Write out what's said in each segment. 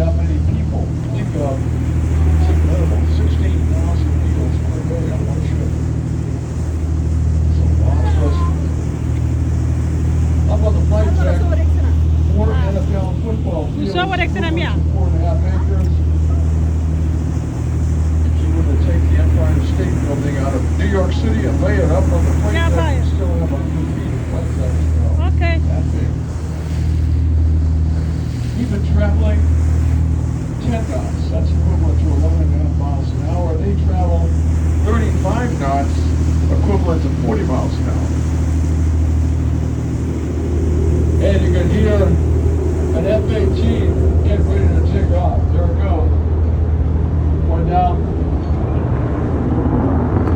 that many people. Think of, it's incredible, 16,000 meals per day on one ship. It's a lot of restaurants. Up on the flight deck, 4 NFL football fields, Musuwa rektina miya. 4.5 acres. If you were to take the Empire State Building out of New York City and lay it up on the flight Yeah, deck, bye. you still have 100 feet of flight deck. Okay. That big. Even traveling 10 knots, that's equivalent to 11.5 miles an hour. They travel 35 knots, equivalent to 40 miles an hour. And you can hear an F-18 getting ready to take off. There it goes. Going down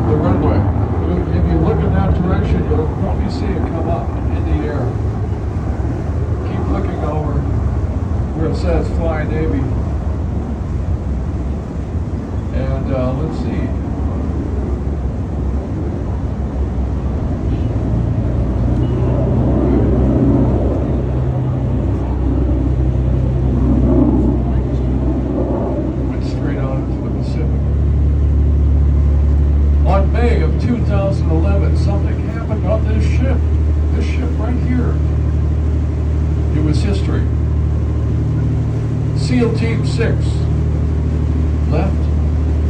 the runway. If you look in that direction, you'll probably see it come up in the air. Keep looking over where it says Flying Navy. And let's see. Went straight out into the Pacific. On May of 2011, something happened on this ship. This ship right here. It was history. SEAL Team 6 left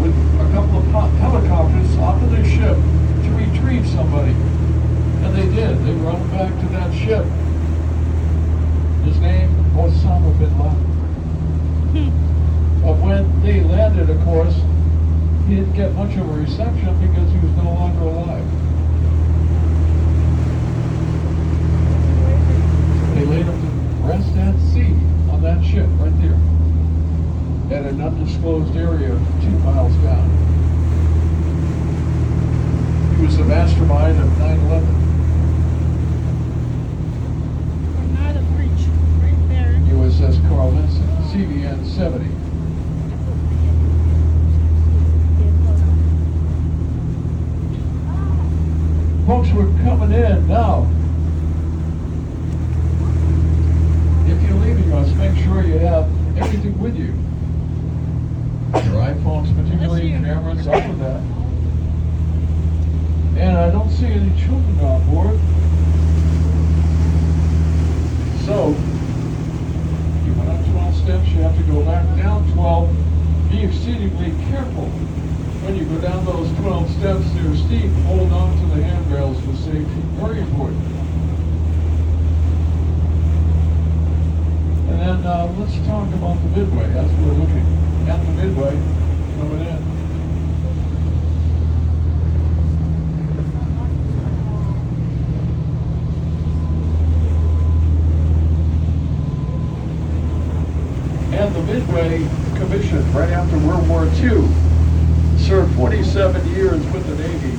with a couple of helicopters off of their ship to retrieve somebody. And they did. They run back to that ship. His name, Osama bin Laden. But when they landed, of course, he didn't get much of a reception because he was no longer alive. They laid him to rest at sea on that ship right there at an undisclosed area 2 miles down. He was the mastermind of 9/11. Another bridge right there. USS Carl Vinson, CVN 70. Folks, we're coming in now. If you're leaving us, make sure you have everything with you. Your iPhones, particularly cameras, up with that. And I don't see any children on board. So, you went up 12 steps, you have to go back down 12. Be exceedingly careful. When you go down those 12 steps, they're steep. Hold on to the handrails for safety. Very important. And then let's talk about the midway as we're looking at the midway coming in. And the Midway commissioned right after World War II. Served 47 years with the Navy.